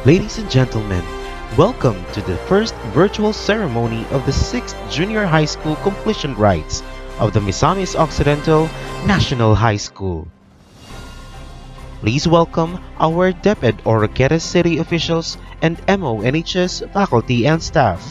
Ladies and gentlemen, welcome to the first virtual ceremony of the 6th Junior High School completion rites of the Misamis Occidental National High School. Please welcome our DepEd Oroqueta City officials and MONHS faculty and staff.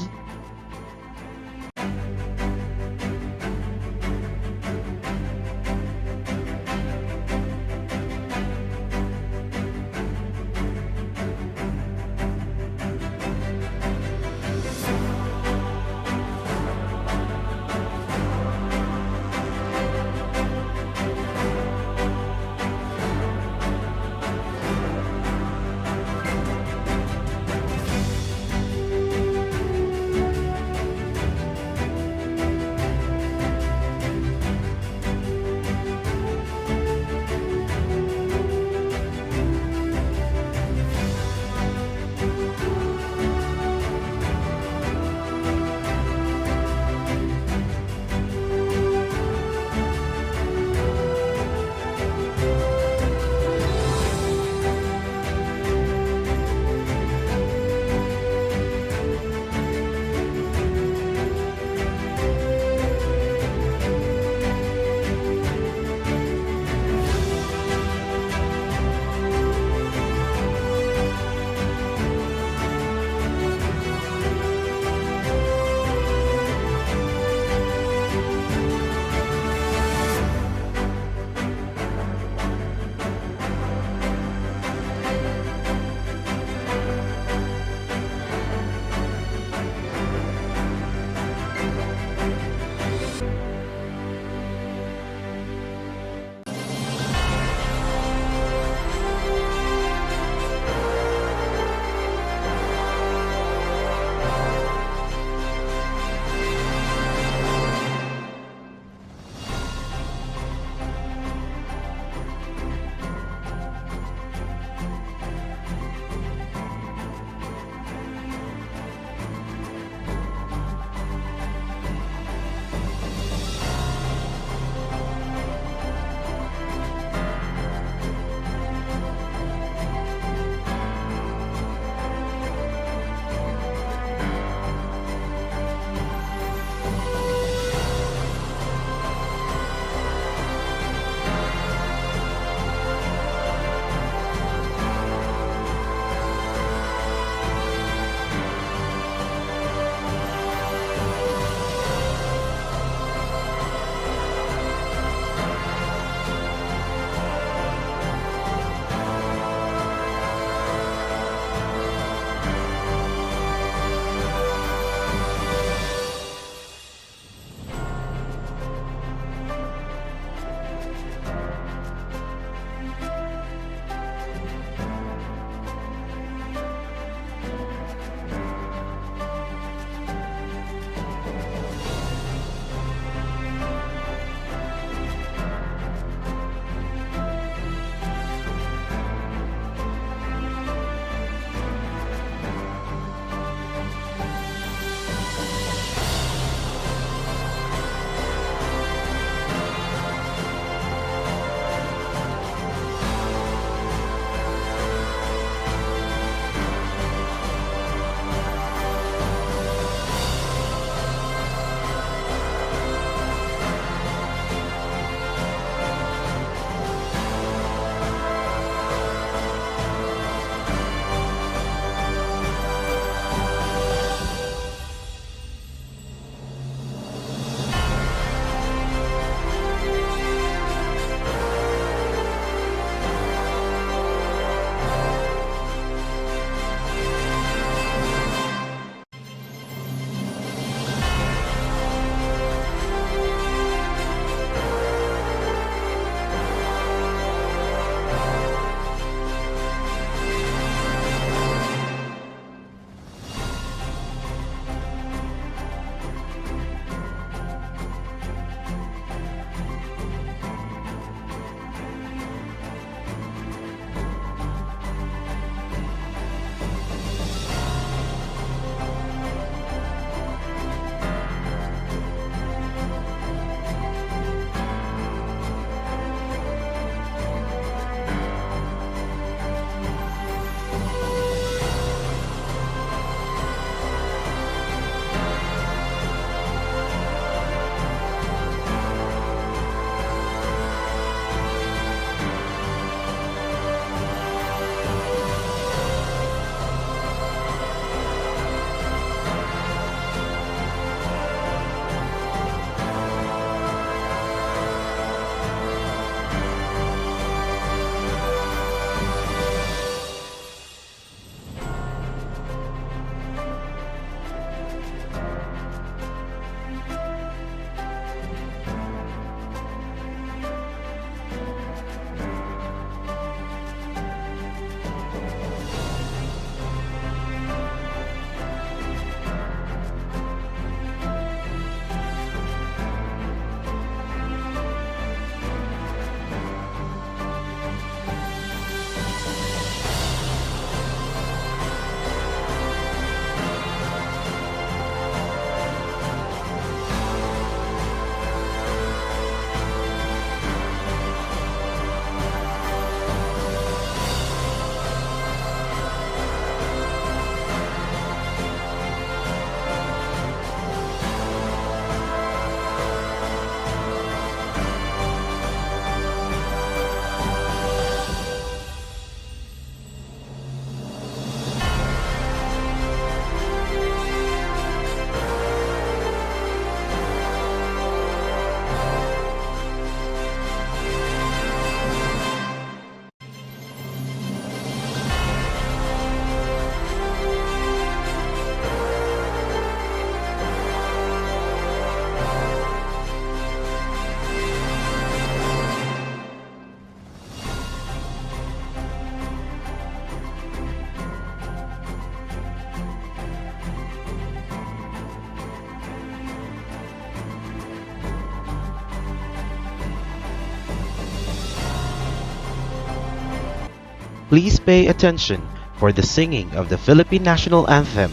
Please pay attention for the singing of the Philippine National Anthem,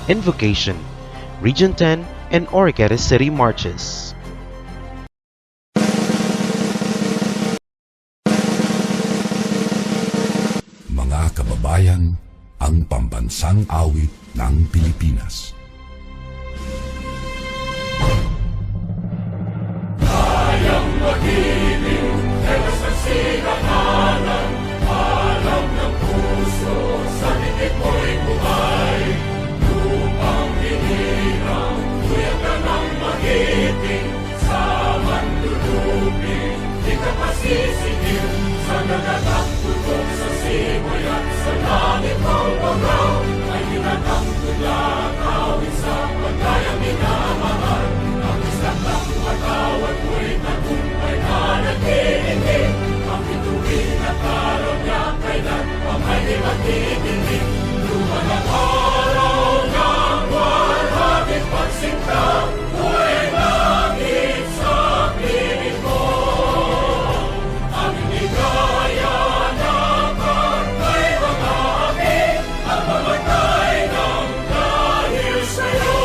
Invocation, Region 10, and Oroqueta City Marches. Mga kababayan, ang pambansang awit ng Pilipinas. Kayang magiging helas ng sinakanan, alam ng puso, sa dikit mo'y buhay. Lupang hinirang, tuyag ka ng magiting, sa manlulupin, di ka pasisingil, sa nagatak tutok sa simoy at sa langit ng bagaw, ay hinatang tulad, awit sa pagkayang minamahal. Ang isang ng matawad mo'y tagumpay na nag-iindig, ang bituin at araw niya kailan ang may magdidinig. Luman ang araw ng walhagit pagsinta, buhay langit sa piling mo. Ang inigaya na kay mga api, ang mamatay ng dahil sa'yo.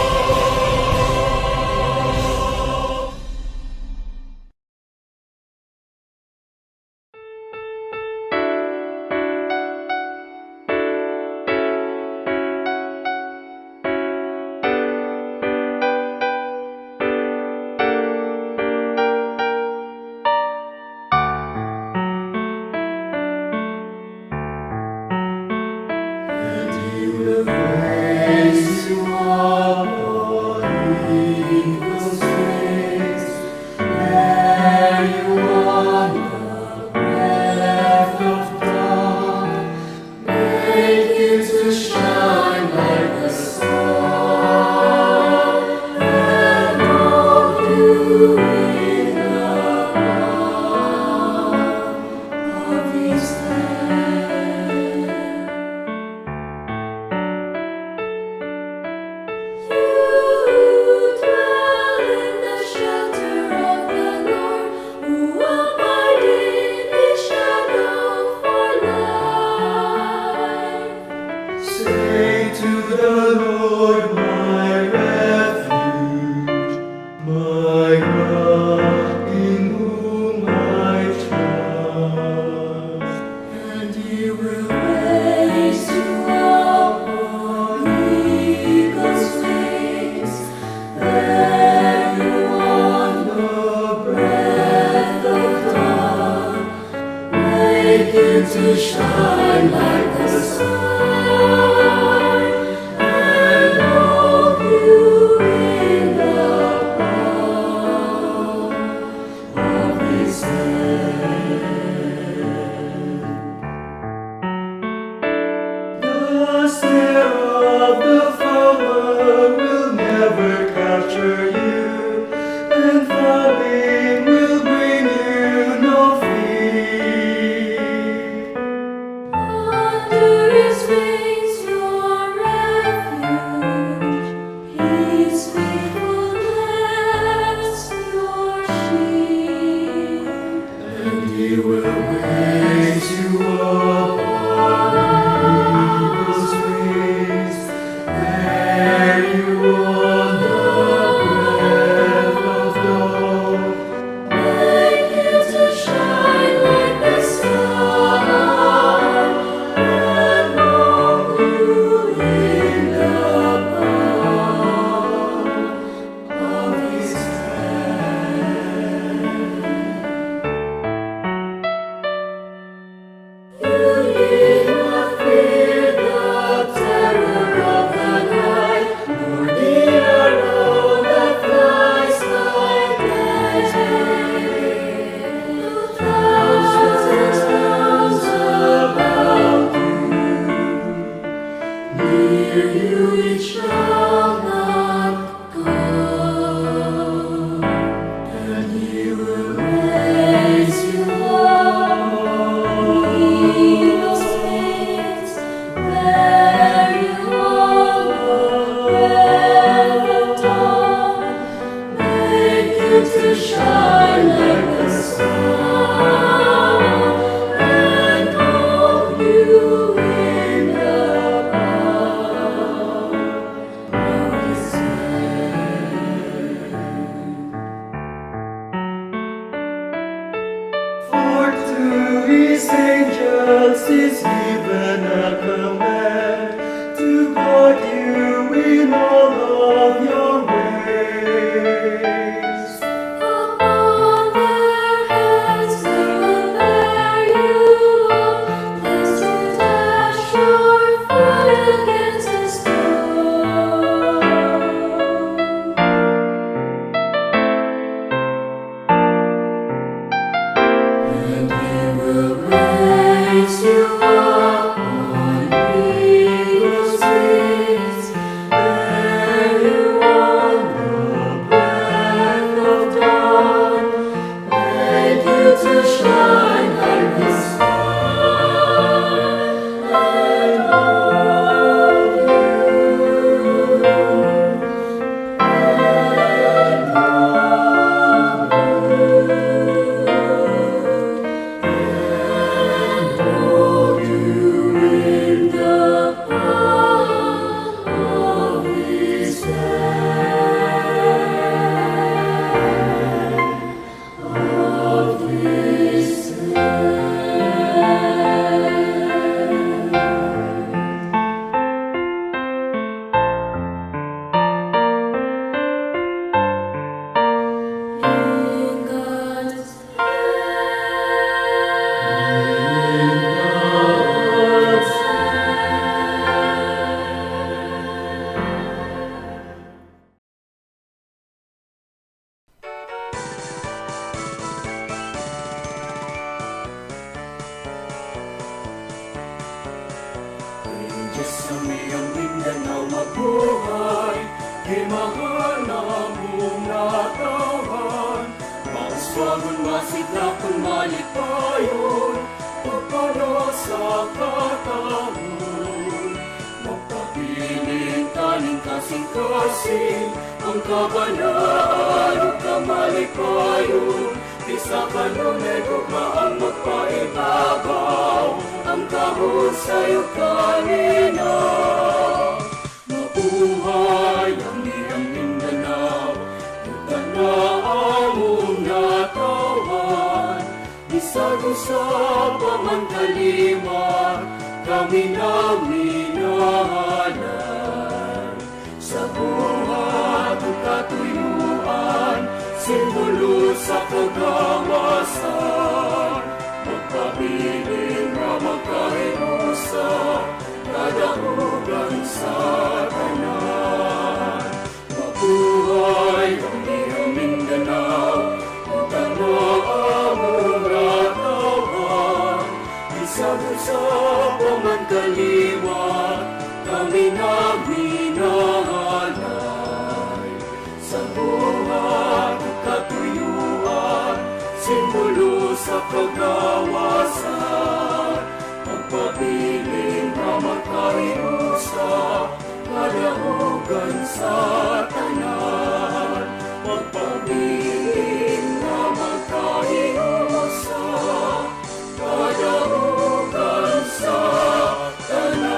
To shine like the sun, and hold you in the palm of His hand. The snare of the fowler will never capture you, and falling will bring you no fear. Under His wings your refuge, His faithfulness your shield, and He will raise you up on eagle's wings, bear you on the breath of dawn, make you to shine like the sun, and hold you in the palm of His hand. His angels is given a command to guard you in all of your ways. Upon their heads they will bear you up, lest you dash your foot against a stone. And He will raise you up on eagle's wings, bear you on the breath of dawn, make you to shine like the sun, and hold you in the palm of His hand, of His in God's Diyos sa miyang Mindanao mabuhay, himahal na mong natawan. Mauswagon, masidakon, malipayon, pagpano sa katawon. Magpapiling taning kasing-kasing, ang kabanaan o kamalipayon. Isa ka nunay gugmaang magpaibabaw, ang kahon sa'yo kanina. Mabuhay ang iyong Mindanao, ito na among natawan. Bisag usab man kalima, kami na minahalan. Sa buhat ang katuyuan, simbolo sa kagawasan. Magpabiling na magkahinusa, kadahugan sa tanan. Mabuhay ang iyong Mindanao, ito na among natawan. Bisag usab man kalima, kami na minahalay. Sa buhat ang katuyuan, simbolo sa kagawasan. Magpabiling na magkahinusa, kadahugan sa tanan. Magpabiling na magkahinusa, kadahugan sa tanan.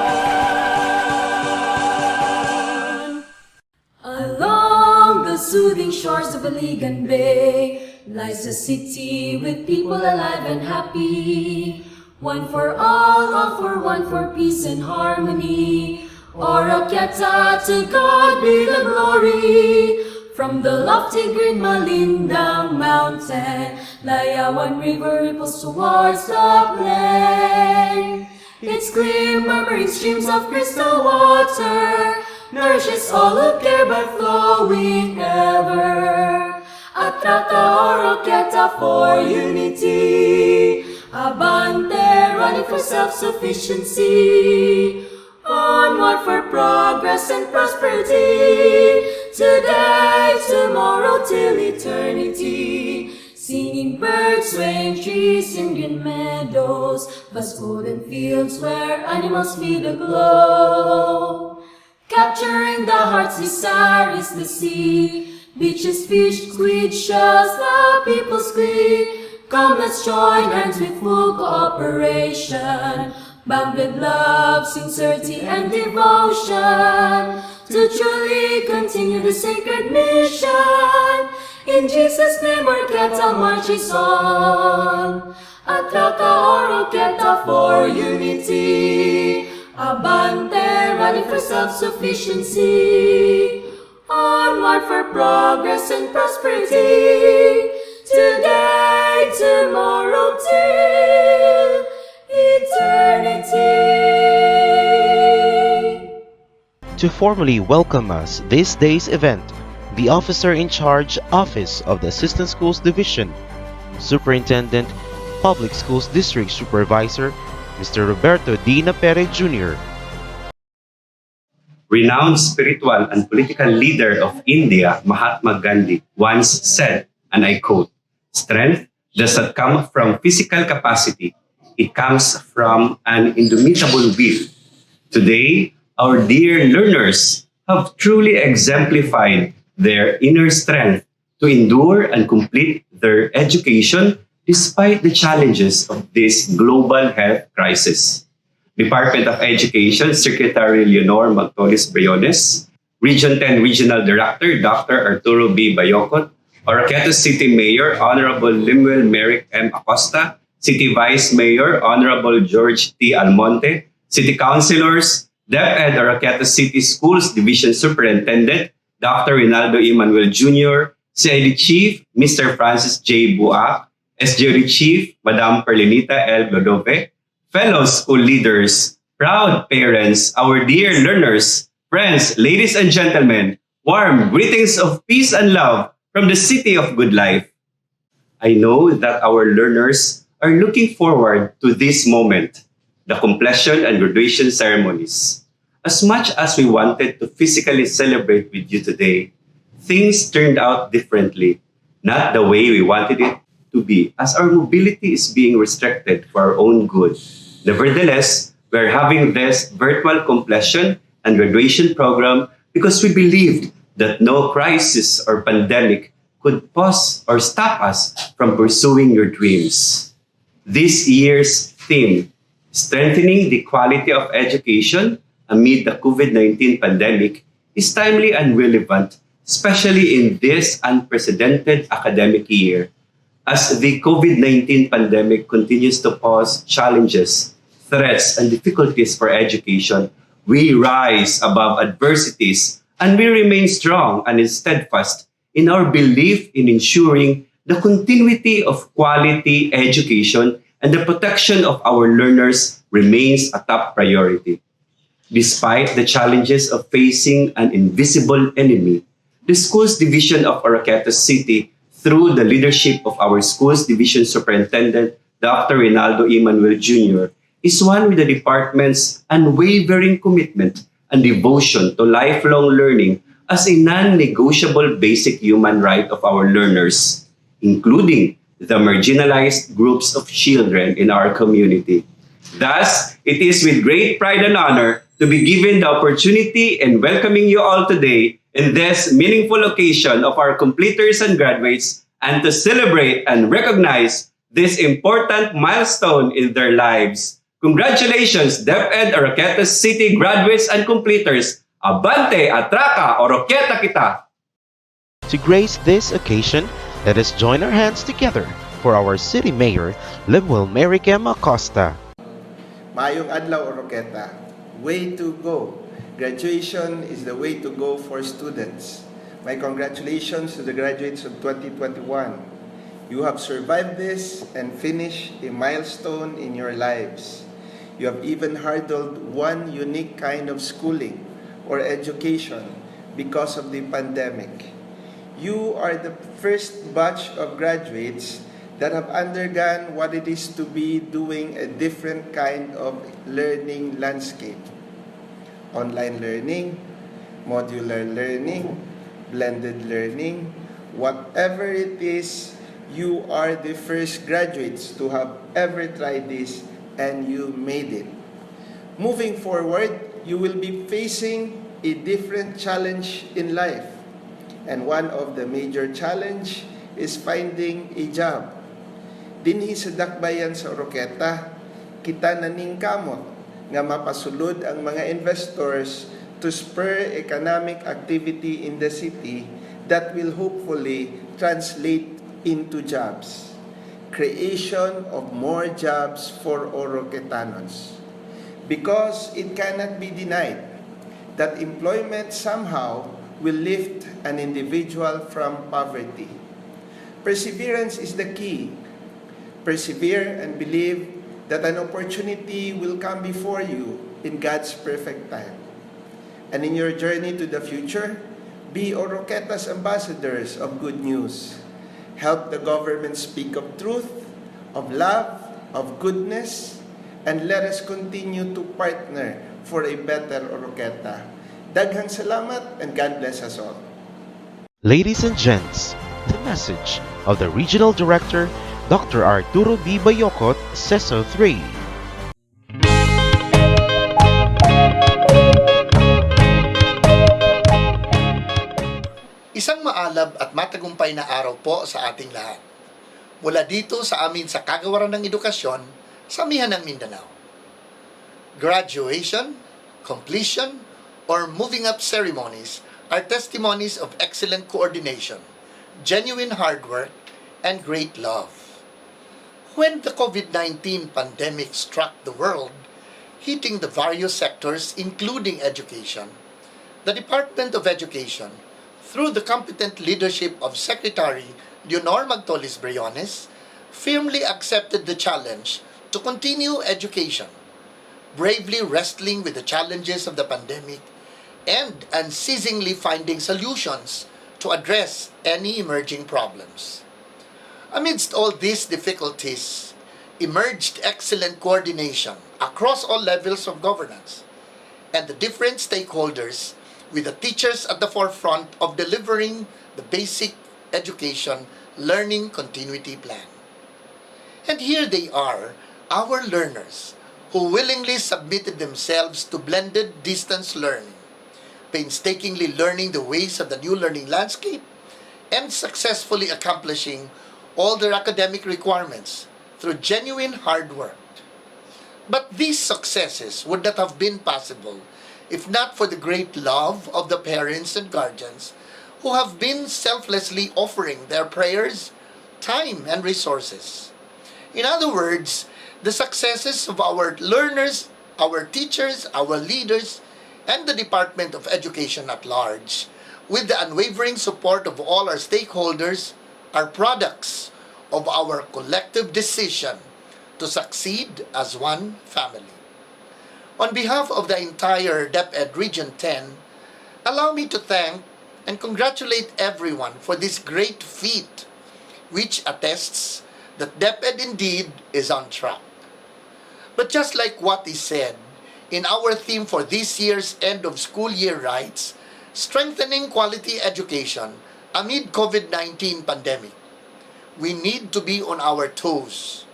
Along the soothing shores of Aligan Bay lies a city with people alive and happy. One for all for one, for peace and harmony. Oroquieta, to God be the glory. From the lofty green Malindang mountain, Layawan river ripples towards the plain. Its clear murmuring streams of crystal water nourishes all who care by flowing ever. Atrata Oroquieta for unity, Abante running for self-sufficiency, onward for progress and prosperity, today, tomorrow, till eternity. Singing birds, swaying trees in green meadows, vast golden fields where animals feed aglow. Capturing the heart's desire is the sea, beaches, fish, squid, shells, the people's glee. Come, let's join hands with full cooperation, bound with love, sincerity, and devotion, to truly continue the sacred mission. In Jesus' name, Oroquieta marches on. At atraca or roqueta for unity. Abante, rally for self-sufficiency. Onward for progress and prosperity. Today, tomorrow, till eternity. To formally welcome us this day's event, the Officer in Charge, Office of the Assistant Schools Division, Superintendent, Public Schools District Supervisor, Mr. Roberto D. Napere Jr. Renowned spiritual and political leader of India, Mahatma Gandhi, once said, and I quote, "Strength does not come from physical capacity, it comes from an indomitable will." Today, our dear learners have truly exemplified their inner strength to endure and complete their education despite the challenges of this global health crisis. Department of Education Secretary Leonor Magtolis Briones, Region 10 Regional Director Dr. Arturo B. Bayocot, Oroqueta City Mayor Honorable Limuel Merrick M. Acosta, City Vice Mayor Honorable George T. Almonte, City Councilors, DepEd Oroqueta City Schools Division Superintendent Dr. Rinaldo E. Manuel Jr., CID Chief Mr. Francis J. Buak, SJD Chief Madam Perlinita L. Glodove, fellow school leaders, proud parents, our dear learners, friends, ladies and gentlemen, warm greetings of peace and love from the City of Good Life. I know that our learners are looking forward to this moment, the completion and graduation ceremonies. As much as we wanted to physically celebrate with you today, things turned out differently, not the way we wanted it to be, as our mobility is being restricted for our own good. Nevertheless, we're having this virtual completion and graduation program because we believed that no crisis or pandemic could pause or stop us from pursuing your dreams. This year's theme, Strengthening the Quality of Education Amid the COVID-19 Pandemic, is timely and relevant, especially in this unprecedented academic year. As the COVID-19 pandemic continues to pose challenges, threats, and difficulties for education, we rise above adversities and we remain strong and steadfast in our belief in ensuring the continuity of quality education and the protection of our learners remains a top priority. Despite the challenges of facing an invisible enemy, the Schools Division of Oroqueta City, through the leadership of our Schools Division Superintendent, Dr. Rinaldo E. Manuel Jr., is one with the department's unwavering commitment and devotion to lifelong learning as a non-negotiable basic human right of our learners, including the marginalized groups of children in our community. Thus, it is with great pride and honor to be given the opportunity in welcoming you all today in this meaningful occasion of our completers and graduates, and to celebrate and recognize this important milestone in their lives. Congratulations, DepEd Oroqueta City graduates and completers. Abante, atraca, Oroqueta kita! To grace this occasion, let us join our hands together for our City Mayor, Lemuel Merrick M. Acosta. Maayong adlaw, Oroqueta. Way to go. Graduation is the way to go for students. My congratulations to the graduates of 2021. You have survived this and finished a milestone in your lives. You have even hurdled one unique kind of schooling or education because of the pandemic. You are the first batch of graduates that have undergone what it is to be doing a different kind of learning landscape. Online learning, modular learning, blended learning, whatever it is, you are the first graduates to have ever tried this, and you made it. Moving forward, you will be facing a different challenge in life. And one of the major challenge is finding a job. Dinhi sa dakbayan sa Oroqueta, kita naningkamot nga mapasulod ang mga investors to spur economic activity in the city that will hopefully translate into jobs. creation of more jobs for Oroquetanos. Because it cannot be denied that employment somehow will lift an individual from poverty. Perseverance is the key. Persevere and believe that an opportunity will come before you in God's perfect time. And in your journey to the future, be Oroqueta's ambassadors of good news. Help the government speak of truth, of love, of goodness, and let us continue to partner for a better Oroqueta. Daghang salamat and God bless us all. Ladies and gents, the message of the Regional Director, Dr. Arturo B. Bayocot, CESO 3. Isang maalab at matagumpay na araw po sa ating lahat. Mula dito sa amin sa Kagawaran ng Edukasyon sa Amihan ng Mindanao. Graduation, completion, or moving up ceremonies are testimonies of excellent coordination, genuine hard work, and great love. When the COVID-19 pandemic struck the world, hitting the various sectors including education, the Department of Education, through the competent leadership of Secretary Leonor Magtolis Briones, firmly accepted the challenge to continue education, bravely wrestling with the challenges of the pandemic and unceasingly finding solutions to address any emerging problems. Amidst all these difficulties, emerged excellent coordination across all levels of governance and the different stakeholders, with the teachers at the forefront of delivering the basic education learning continuity plan. And here they are, our learners, who willingly submitted themselves to blended distance learning, painstakingly learning the ways of the new learning landscape, and successfully accomplishing all their academic requirements through genuine hard work. But these successes would not have been possible if not for the great love of the parents and guardians who have been selflessly offering their prayers, time, and resources. In other words, the successes of our learners, our teachers, our leaders, and the Department of Education at large, with the unwavering support of all our stakeholders, are products of our collective decision to succeed as one family. On behalf of the entire DepEd Region 10, allow me to thank and congratulate everyone for this great feat, which attests that DepEd indeed is on track. But just like what is said in our theme for this year's end of school year rites, strengthening quality education amid COVID-19 pandemic, we need to be on our toes.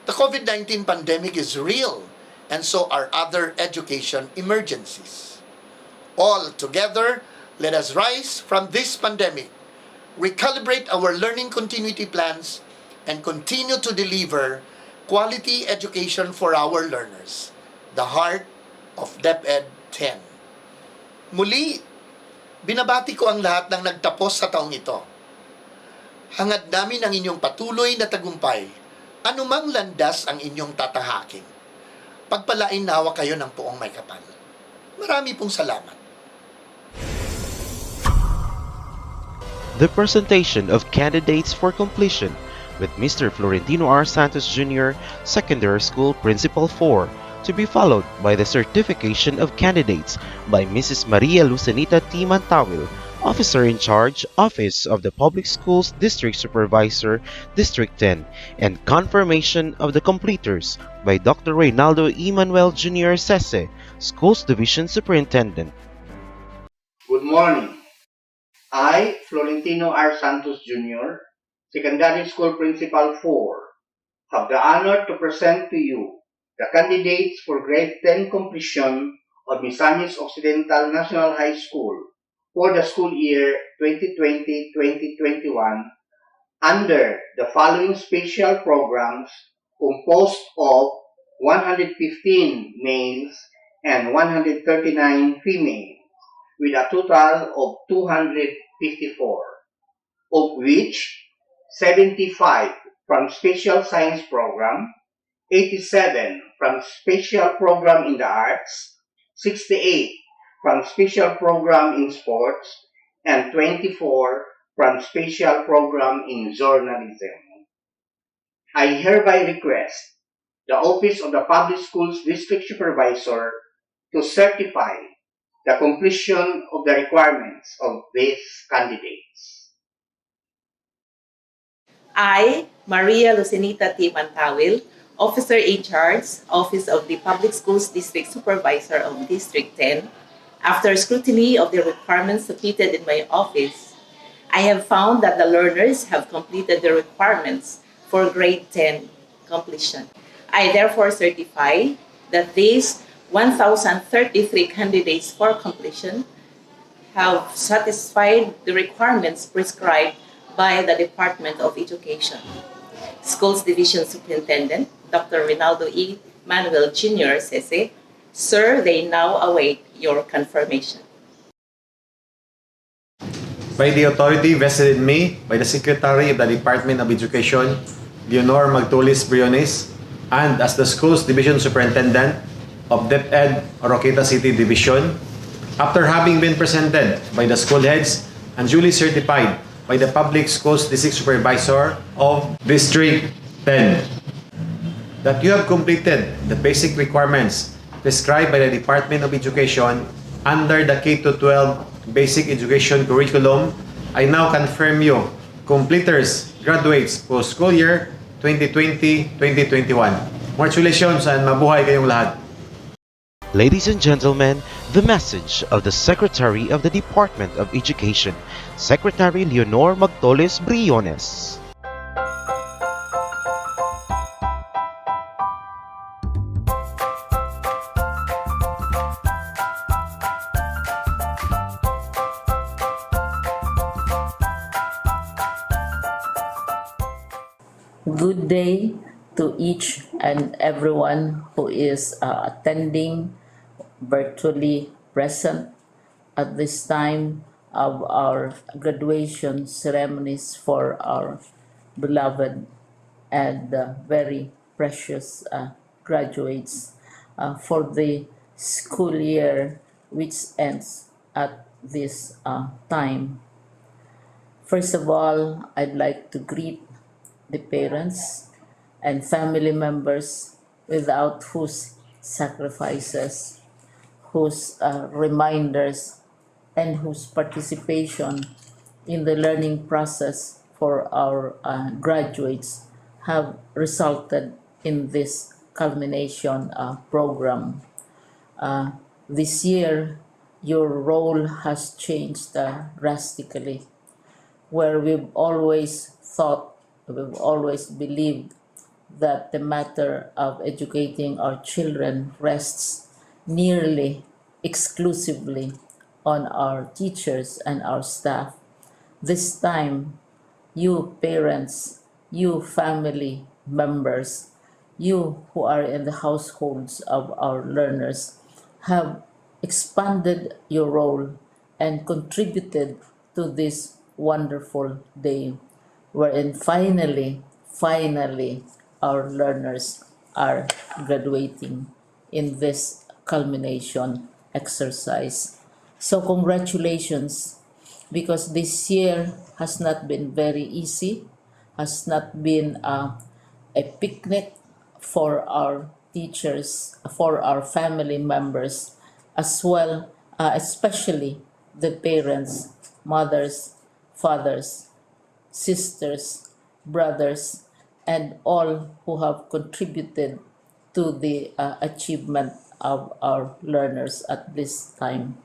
The COVID-19 pandemic is real, and so are other education emergencies. All together, let us rise from this pandemic, recalibrate our learning continuity plans, and continue to deliver quality education for our learners, the heart of DepEd 10. Muli, binabati ko ang lahat ng nagtapos sa taong ito. Hangad namin ang inyong patuloy na tagumpay, anumang landas ang inyong tatahakin. Pagpalain nawa kayo ng poong may kapal. Marami pong salamat. The presentation of candidates for completion with Mr. Florentino R. Santos Jr., Secondary School Principal 4, to be followed by the certification of candidates by Mrs. Maria Lucenita T. Mantawil, Officer in Charge, Office of the Public Schools District Supervisor, District 10, and confirmation of the completers by Dr. Reynaldo E. Manuel Jr. Sese, Schools Division Superintendent. Good morning. I, Florentino R. Santos Jr., Secondary School Principal 4, have the honor to present to you the candidates for Grade 10 completion of Misamis Occidental National High School for the school year 2020-2021 under the following special programs composed of 115 males and 139 females, with a total of 254, of which 75 from Special Science Program, 87 from Special Program in the Arts, 68 from Special Program in Sports, and 24 from Special Program in Journalism. I hereby request the Office of the Public Schools District Supervisor to certify the completion of the requirements of these candidates. I, Maria Lucinita T. Mantawil, Officer in Charge, Office of the Public Schools District Supervisor of District 10, after scrutiny of the requirements submitted in my office, I have found that the learners have completed the requirements for grade 10 completion. I therefore certify that these 1,033 candidates for completion have satisfied the requirements prescribed by the Department of Education. Schools Division Superintendent Dr. Rinaldo E. Manuel Jr. Sese, Sir, they now await your confirmation. By the authority vested in me by the Secretary of the Department of Education, Leonor Magtulis Briones, and as the Schools Division Superintendent of DepEd Oroqueta City Division, after having been presented by the school heads and duly certified by the Public Schools District Supervisor of District 10, that you have completed the basic requirements prescribed by the Department of Education under the K-12 Basic Education Curriculum, I now confirm you completers, graduates for school year 2020-2021. Congratulations and mabuhay kayong lahat. Ladies and gentlemen, the message of the Secretary of the Department of Education, Secretary Leonor Magtoles Briones. Good day to each and everyone who is attending virtually present at this time of our graduation ceremonies for our beloved and very precious graduates for the school year which ends at this time. First of all, I'd like to greet the parents and family members without whose sacrifices, whose reminders, and whose participation in the learning process for our graduates have resulted in this culmination program. This year, your role has changed drastically, where we've always believed that the matter of educating our children rests nearly exclusively on our teachers and our staff. This time, you parents, you family members, you who are in the households of our learners have expanded your role and contributed to this wonderful day wherein finally, our learners are graduating in this culmination exercise. So congratulations, because this year has not been very easy, has not been a picnic for our teachers, for our family members, as well, especially the parents, mothers, fathers, sisters, brothers, and all who have contributed to the achievement of our learners at this time.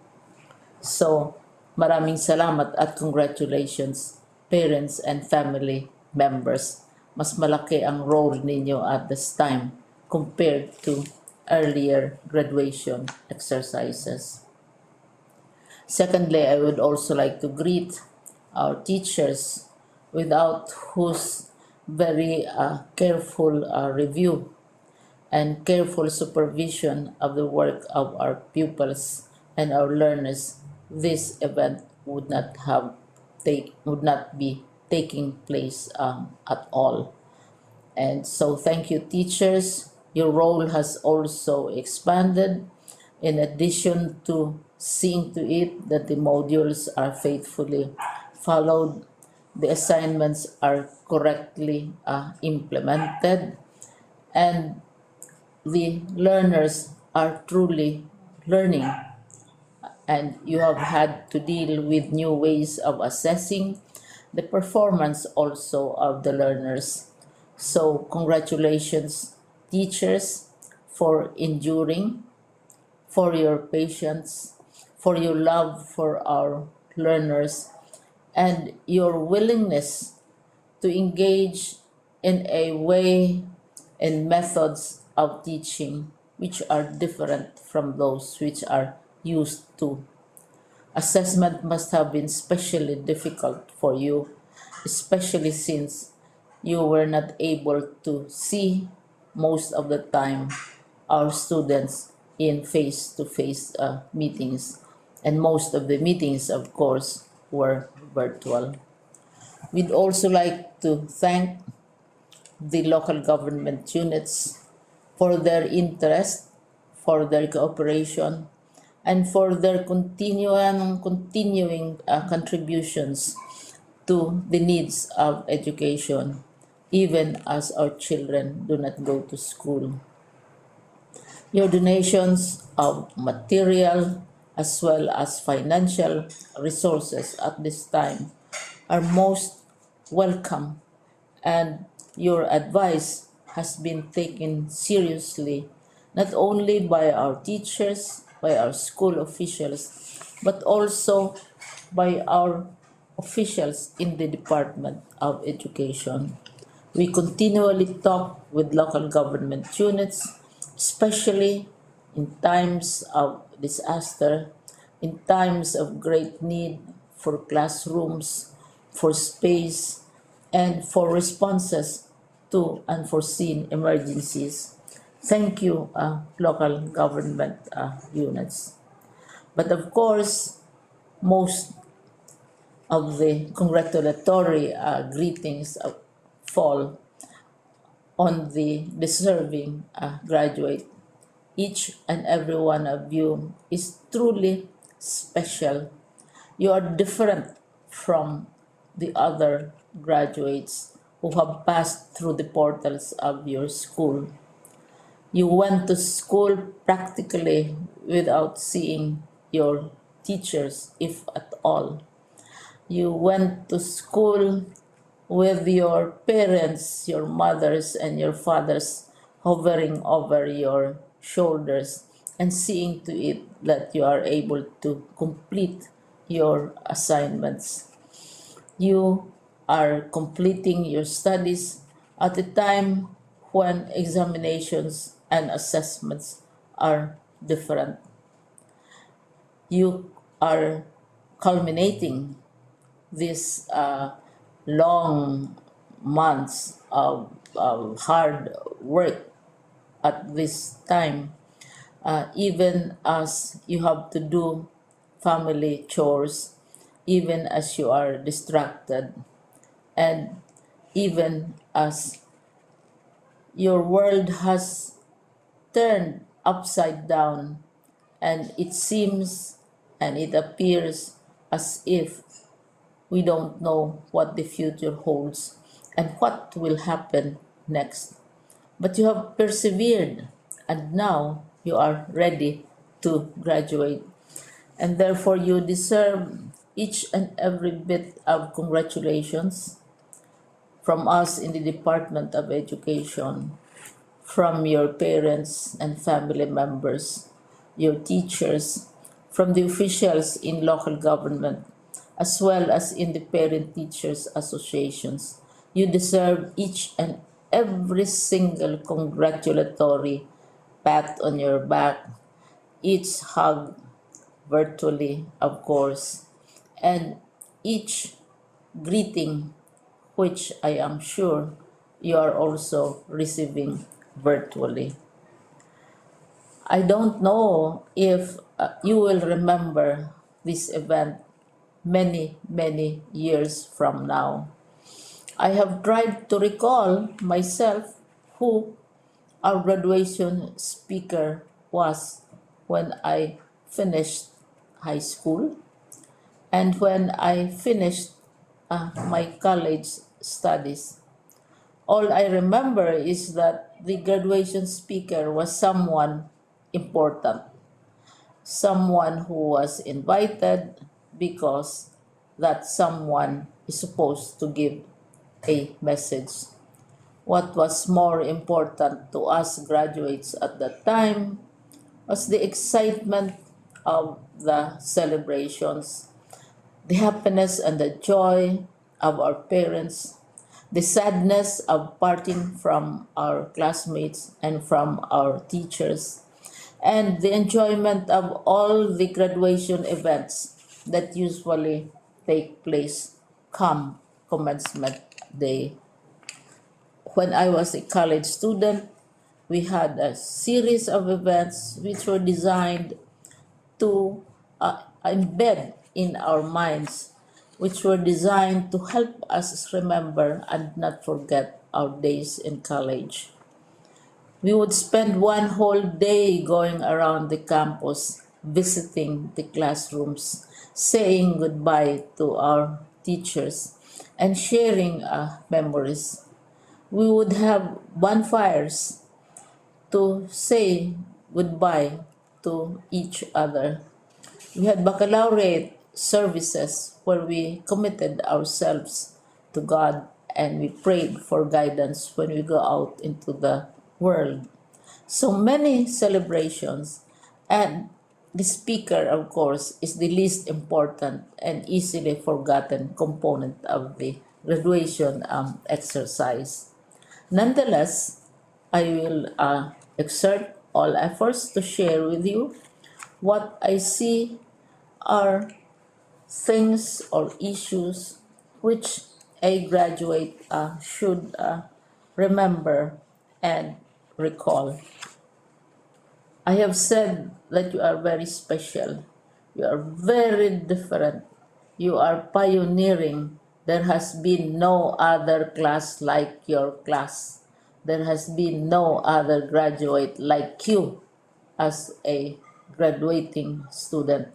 So, maraming salamat at congratulations, parents and family members. Mas malaki ang role ninyo at this time compared to earlier graduation exercises. Secondly, I would also like to greet our teachers, without whose very careful review and careful supervision of the work of our pupils and our learners, this event would not be taking place at all. And so, thank you, teachers. Your role has also expanded. In addition to seeing to it that the modules are faithfully followed, the assignments are correctly implemented, and the learners are truly learning, and you have had to deal with new ways of assessing the performance also of the learners. So, congratulations, teachers, for enduring, for your patience, for your love for our learners, and your willingness to engage in a way and methods of teaching which are different from those which are used to. Assessment must have been especially difficult for you, especially since you were not able to see most of the time our students in face to face meetings, and most of the meetings, of course, were virtual. We'd also like to thank the local government units for their interest, for their cooperation, and for their continuing contributions to the needs of education, even as our children do not go to school. Your donations of material as well as financial resources at this time are most welcome, and your advice has been taken seriously not only by our teachers, by our school officials, but also by our officials in the Department of Education. We continually talk with local government units, especially in times of disaster, in times of great need for classrooms, for space, and for responses to unforeseen emergencies. Thank you, local government units. But of course, most of the congratulatory greetings fall on the deserving graduate. Each and every one of you is truly special. You are different from the other graduates who have passed through the portals of your school. You went to school practically without seeing your teachers, if at all. You went to school with your parents, your mothers, and your fathers hovering over your shoulders and seeing to it that you are able to complete your assignments. You are completing your studies at a time when examinations and assessments are different. You are culminating these long months of hard work at this time, even as you have to do family chores, even as you are distracted, and even as your world has turned upside down, and it seems and it appears as if we don't know what the future holds and what will happen next. But you have persevered, and now you are ready to graduate. And therefore, you deserve each and every bit of congratulations from us in the Department of Education, from your parents and family members, your teachers, from the officials in local government, as well as in the parent teachers associations. You deserve each and every single congratulatory pat on your back, each hug virtually, of course, and each greeting, which I am sure you are also receiving virtually. I don't know if you will remember this event many, many years from now. I have tried to recall myself who our graduation speaker was when I finished high school and when I finished my college studies. All I remember is that the graduation speaker was someone important, someone who was invited because that someone is supposed to give a message. What was more important to us graduates at that time was the excitement of the celebrations, the happiness and the joy of our parents, the sadness of parting from our classmates and from our teachers, and the enjoyment of all the graduation events that usually take place come commencement day. When I was a college student, we had a series of events which were designed to embed in our minds, which were designed to help us remember and not forget our days in college. We would spend one whole day going around the campus, visiting the classrooms, saying goodbye to our teachers, and sharing memories. We would have bonfires to say goodbye to each other. We had baccalaureate services where we committed ourselves to God and we prayed for guidance when we go out into the world. So many celebrations, and the speaker, of course, is the least important and easily forgotten component of the graduation exercise. Nonetheless, I will exert all efforts to share with you what I see are things or issues which a graduate should remember and recall. I have said that you are very special. You are very different. You are pioneering. There has been no other class like your class. There has been no other graduate like you as a graduating student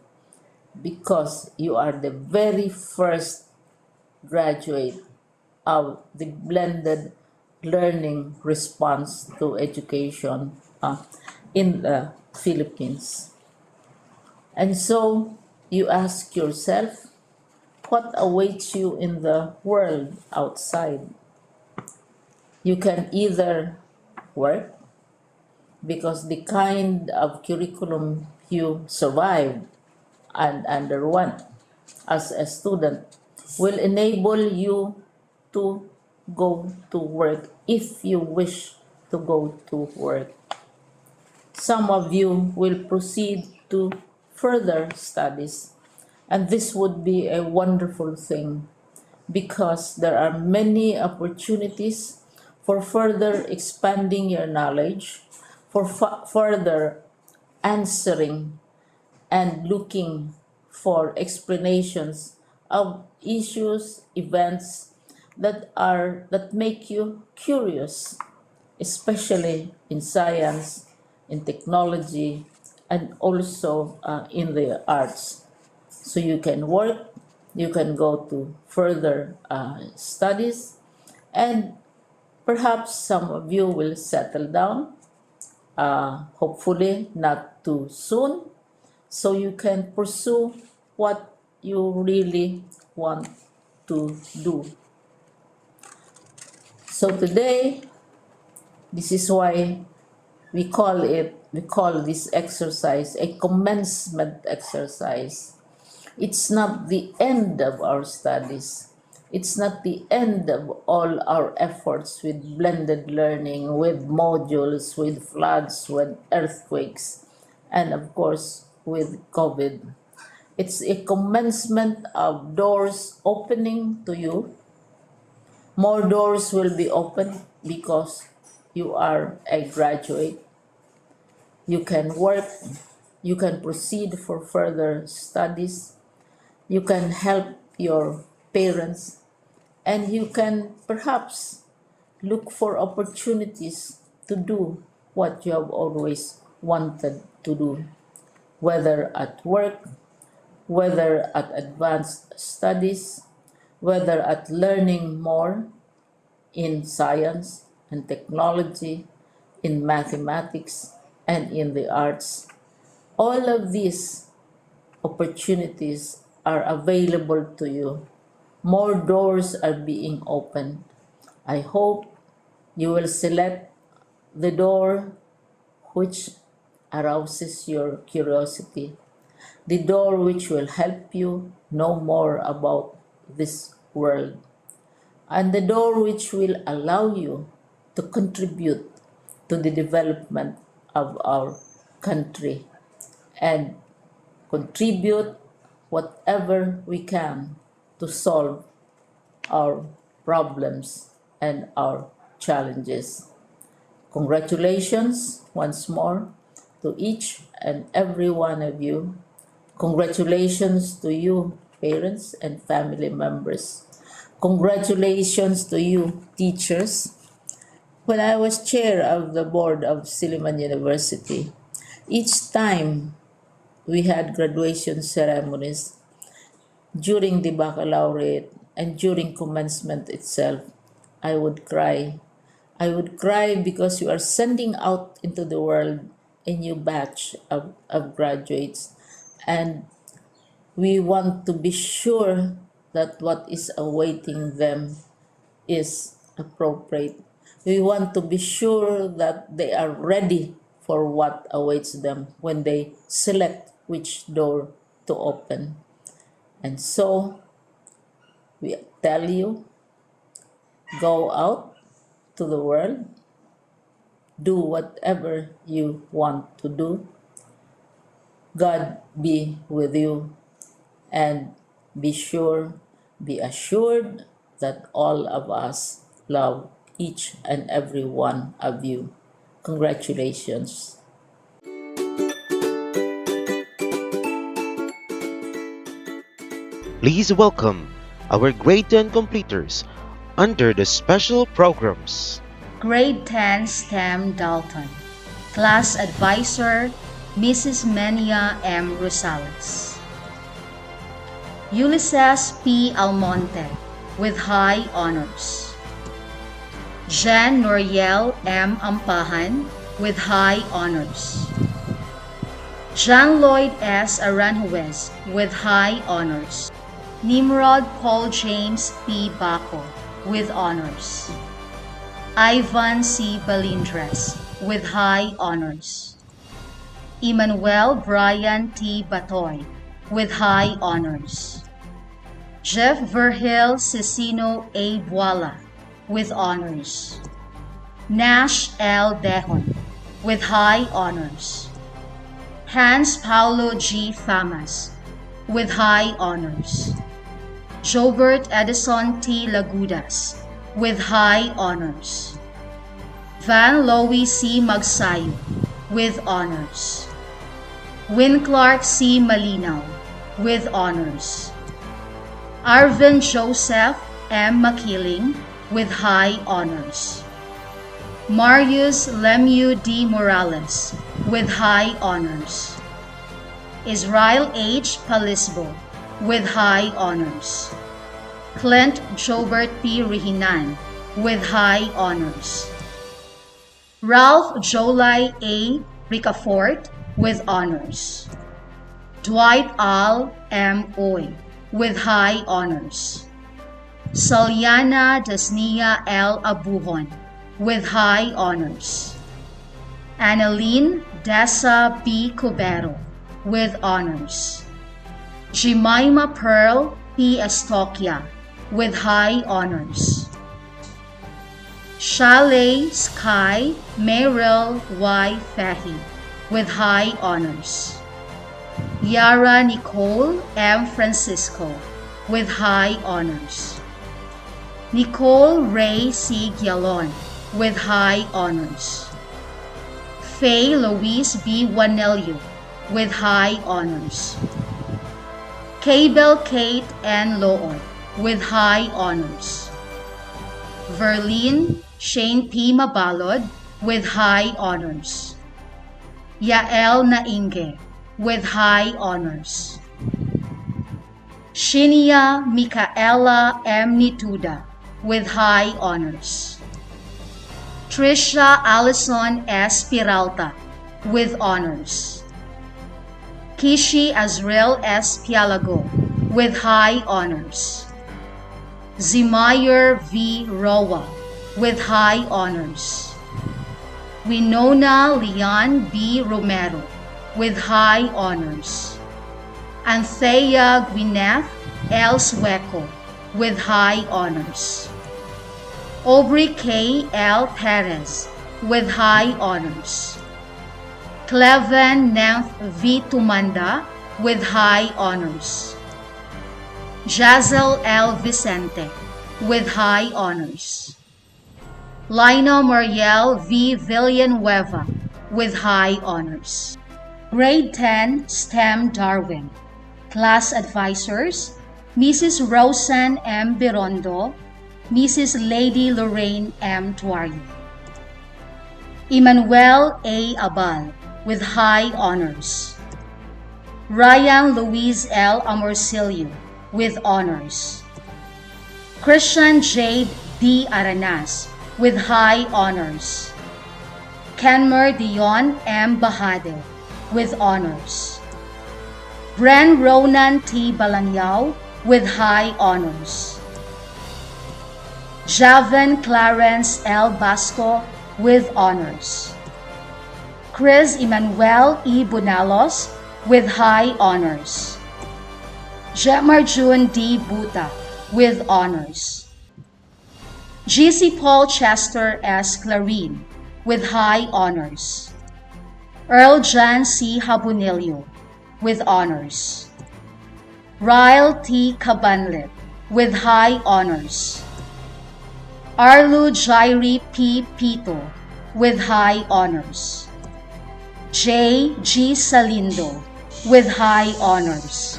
because you are the very first graduate of the blended learning response to education in the Philippines. And so you ask yourself, what awaits you in the world outside? You can either work because the kind of curriculum you survived and underwent as a student will enable you to go to work if you wish to go to work. Some of you will proceed to further studies, and this would be a wonderful thing because there are many opportunities for further expanding your knowledge, for further answering and looking for explanations of issues, events that make you curious, especially in science, in technology, and also in the arts. So you can work, you can go to further studies, and perhaps some of you will settle down, hopefully not too soon, so you can pursue what you really want to do. So today, this is why we call this exercise a commencement exercise. It's not the end of our studies. It's not the end of all our efforts with blended learning, with modules, with floods, with earthquakes, and of course with COVID. It's a commencement of doors opening to you. More doors will be open because you are a graduate. You can work, you can proceed for further studies, you can help your parents, and you can perhaps look for opportunities to do what you have always wanted to do, whether at work, whether at advanced studies, whether at learning more in science and technology, in mathematics, and in the arts. All of these opportunities are available to you. More doors are being opened. I hope you will select the door which arouses your curiosity, the door which will help you know more about this world, and the door which will allow you to contribute to the development of our country and contribute whatever we can to solve our problems and our challenges. Congratulations once more to each and every one of you. Congratulations to you, parents and family members. Congratulations to you, teachers. When I was chair of the board of Silliman University, each time we had graduation ceremonies during the baccalaureate and during commencement itself, I would cry. I would cry because you are sending out into the world a new batch of graduates, and we want to be sure that what is awaiting them is appropriate. We want to be sure that they are ready for what awaits them when they select which door to open. And so we tell you, go out to the world, do whatever you want to do. God be with you, and be assured that all of us love each and every one of you. Congratulations. Please welcome our grade 10 completers under the special programs. Grade 10 STEM Dalton. Class Advisor, Mrs. Menia M. Rosales. Ulysses P. Almonte, with high honors. Jan Noriel M. Ampahan, with high honors. Jean Lloyd S. Aranjuez, with high honors. Nimrod Paul James P. Baco, with honors. Ivan C. Balindres, with high honors. Emmanuel Brian T. Batoy, with high honors. Jeff Verhil Cecino A. Buala, with honors. Nash L. Dehon, with high honors. Hans Paulo G. Famas, with high honors. Jobert Edison T. Lagudas, with high honors. Van Lowy C. Magsayo, with honors. Win Clark C. Malinaw, with honors. Arvin Joseph M. Makiling, with high honors. Marius Lemieux D. Morales, with high honors. Israel H. Palisbo, with high honors. Clint Jobert P. Rihinan, with high honors. Ralph Jolai A. Ricafort, with honors. Dwight Al M. Oy, with high honors. Salyana Dasnia L. Abuhon, with high honors. Annalyn Dessa B. Cubero, with honors. Jemima Pearl P. Estoquia, with high honors. Shale Sky Meryl Y. Fahy, with high honors. Yara Nicole M. Francisco, with high honors. Nicole Ray C. Gialon, with high honors. Faye Louise B. Wanelio, with high honors. Cable Kate N. Loon, with high honors. Verlene Shane P. Mabalod with high honors. Yael Nainge with high honors. Shinia Micaela M. Nituda with high honors. Trisha Allison S. Peralta with honors. Kishi Azrael S. Pialago with high honors. Zimayer V. Roa with high honors. Winona Leon B. Romero with high honors. Anthea Gwyneth L. Sueco with high honors. Aubrey K. L. Perez with high honors. Cleven Nemph V. Tumanda with high honors. Jazel L. Vicente with high honors. Lino Muriel V. Villanueva with high honors. Grade 10 STEM Darwin. Class Advisors, Mrs. Roseanne M. Birondo, Mrs. Lady Lorraine M. Tuario. Emmanuel A. Abal with high honors. Ryan Luis L. Amorcillo with honors. Christian Jade D. Aranas with high honors. Kenmer Dion M. Bahade with honors. Bren Ronan T. Balanyao with high honors. Javen Clarence L. Basco with honors. Chris Emmanuel E. Bunalos with high honors. Jemarjun D. Buta with honors. GC Paul Chester S. Clarine with high honors. Earl John C. Habunilio with honors. Ryle T. Cabanlet with high honors. Arlu Jairi P. Pito with high honors. J. G. Salindo with high honors.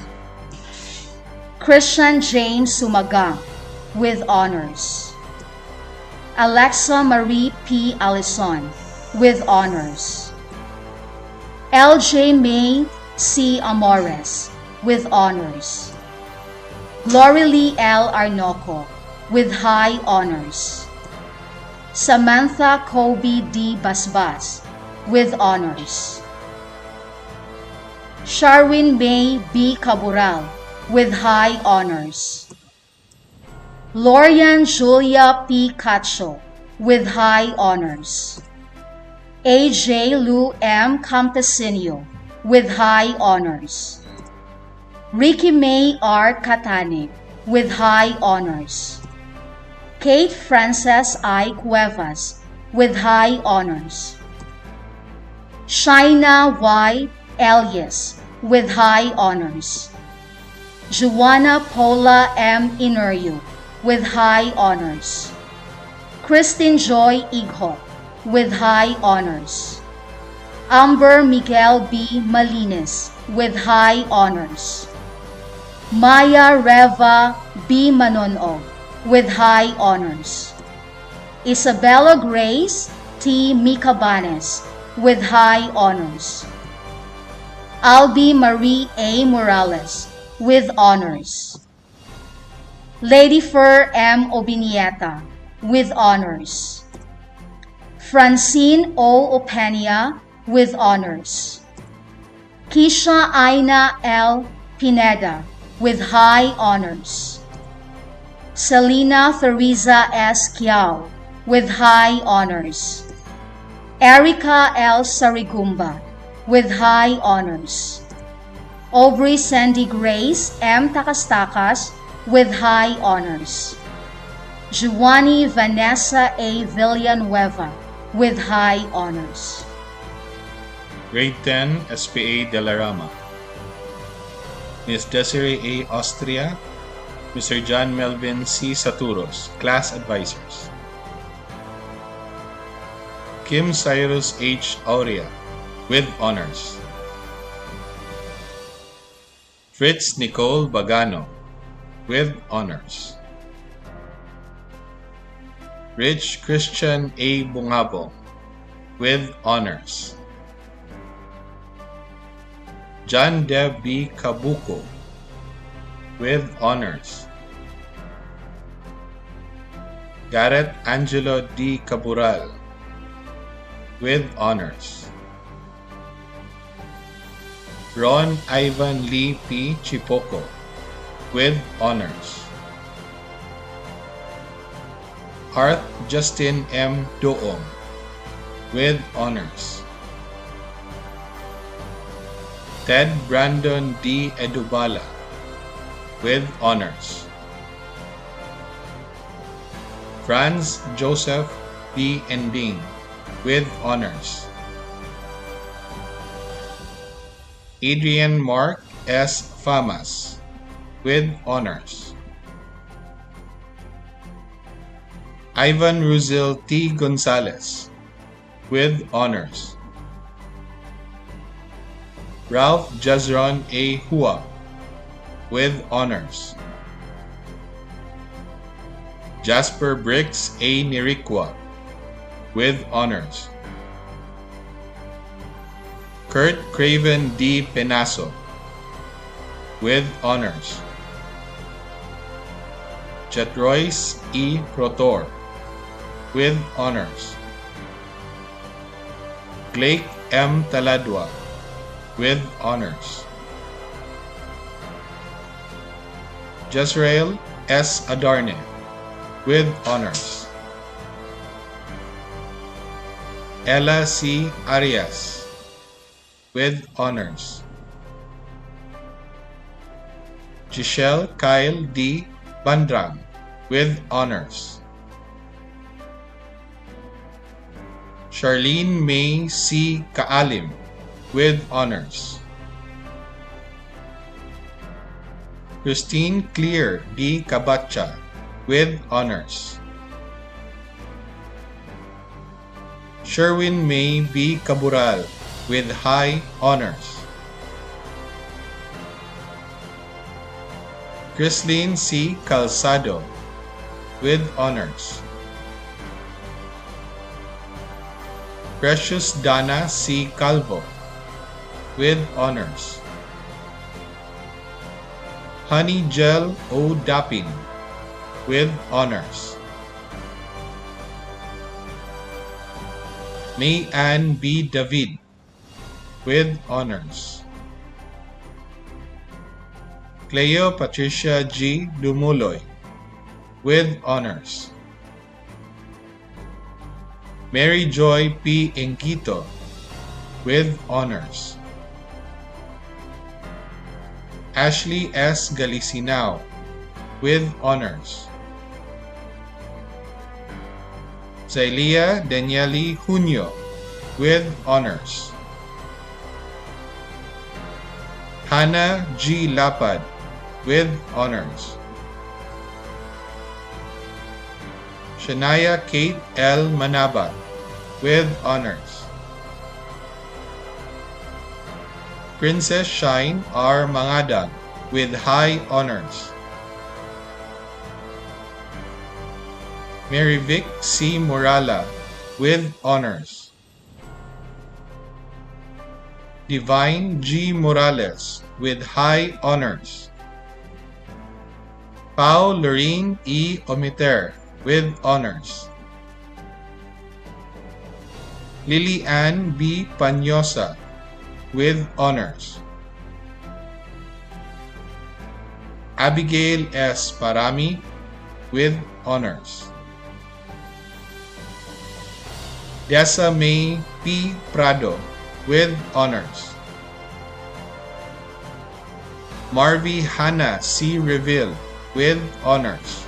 Christian James Sumagang with honors. Alexa Marie P. Alison with honors. LJ May C. Amores with honors. Glory L. Arnoco with high honors. Samantha Kobe D. Basbas with honors. Sharwin May B. Cabural with high honors. Lorian Julia P. Cacho with high honors. AJ Lou M. Campesino with high honors. Ricky May R. Catane with high honors. Kate Frances I. Cuevas with high honors. Shaina Y. Elias with high honors. Joanna Paula M. Inurio with high honors. Christine Joy Ighot with high honors. Amber Miguel B. Malines with high honors. Maya Reva B. Manonog with high honors. Isabella Grace T. Micabanes with high honors. Albi Marie A. Morales with honors. Lady Fur M. Obinieta with honors. Francine O. Openia with honors. Kisha Aina L. Pineda with high honors. Selena Theresa S. Kiao with high honors. Erica L. Sarigumba with high honors. Aubrey Sandy Grace M. Takastakas with high honors. Giovanni Vanessa A. Villanueva with high honors. Grade 10 SPA De La Rama. Ms. Desiree A. Austria, Mr. John Melvin C. Saturos, Class Advisors. Kim Cyrus H. Aurea, with honors. Fritz Nicole Bagano, with honors. Rich Christian A. Bungabong, with honors. John Deb B. Kabuko, with honors. Garrett Angelo D. Cabural, with honors. Ron Ivan Lee P. Chipoko, with honors. Arth Justin M. Doong, with honors. Ted Brandon D. Edubala, with honors. Franz Joseph B. Ending, with honors. Adrian Mark S. Famas, with honors. Ivan Ruzil T. Gonzalez, with honors. Ralph Jazron A. Hua, with honors. Jasper Briggs A. Nirikwa, with honors. Kurt Craven D. Penaso, with honors. Jetroyce E. Protor, with honors. Blake M. Taladwa, with honors. Jezreel S. Adarne, with honors. Ella C. Arias, with honors. Giselle Kyle D. Bandrang, with honors. Charlene May C. Kaalim, with honors. Christine Clear D. Kabatcha, with honors. Sherwin May B. Cabural, with high honors. Chrislene C. Calzado, with honors. Precious Dana C. Calvo, with honors. Honey Gel O. Dapin, with honors. May Ann B. David, with honors. Cleo Patricia G. Dumuloy, with honors. Mary Joy P. Engito, with honors. Ashley S. Galicinao, with honors. Zailia Danieli Junio, with honors. Hannah G. Lapad, with honors. Shania Kate L. Manaba, with honors. Princess Shine R. Mangada, with high honors. Mary Vic C. Morala, with honors. Divine G. Morales, with high honors. Pao Lorene E. Omiter, with honors. Lily Ann B. Panyosa, with honors. Abigail S. Parami, with honors. Dessa May P. Prado, with honors. Marvy Hannah C. Reville, with honors.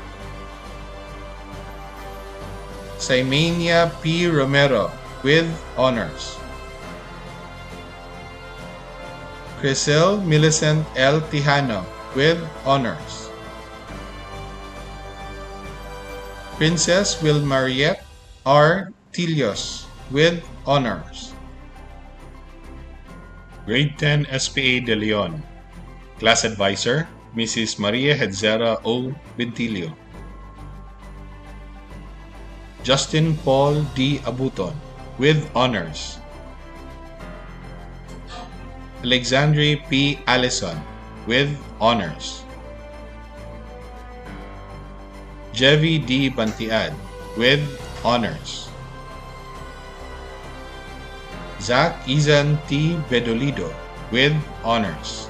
Saimania P. Romero, with honors. Crisel Millicent L. Tijano, with honors. Princess Wilmariette R. Tilios, with honors. Grade 10 SPA De Leon. Class Advisor, Mrs. Maria Hedzera O. Bentilio. Justin Paul D. Abuton, with honors. Alexandre P. Allison, with honors. Jevi D. Bantiad, with honors. Zach Izan T. Bedolido, with honors.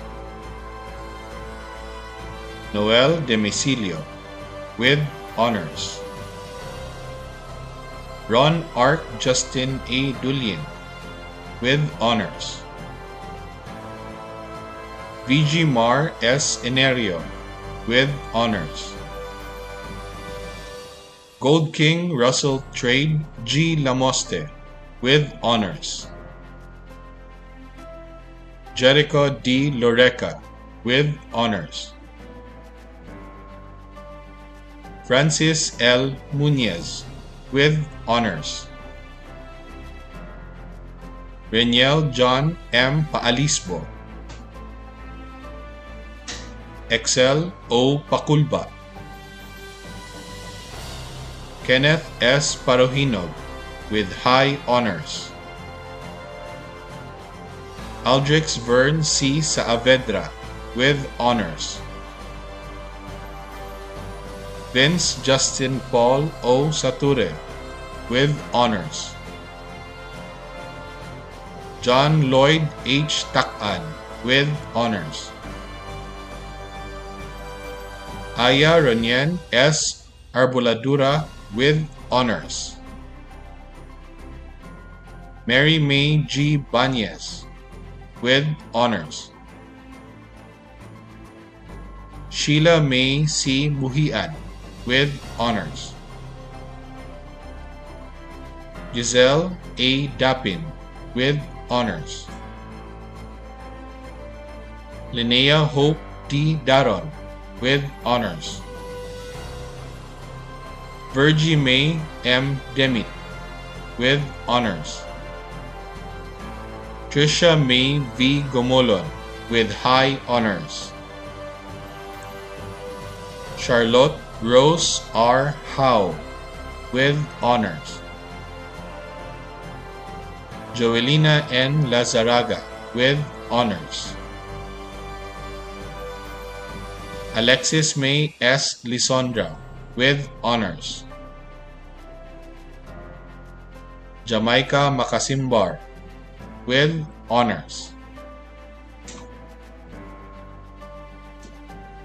Noel Demicilio, with honors. Ron Ark Justin A. Dulien, with honors. VG Mar S. Enerio, with honors. Gold King Russell Trade G. Lamoste, with honors. Jericho D. Loreca, with honors. Francis L. Muñez, with honors. Reniel John M. Paalisbo. Excel O. Paculba. Kenneth S. Parohinog, with high honors. Aldrix Vern C. Saavedra, with honors. Vince Justin Paul O. Sature, with honors. John Lloyd H. Takan, with honors. Aya Ronyen S. Arboladura, with honors. Mary May G. Banyes, with honors. Sheila May C. Muhian, with honors. Giselle A. Dapin, with honors. Linnea Hope D. Daron, with honors. Virgie May M. Demit, with honors. Trisha May V. Gomolon, with high honors. Charlotte Rose R. Howe, with honors. Joelina N. Lazaraga, with honors. Alexis May S. Lisondra, with honors. Jamaica Makasimbar, with honors.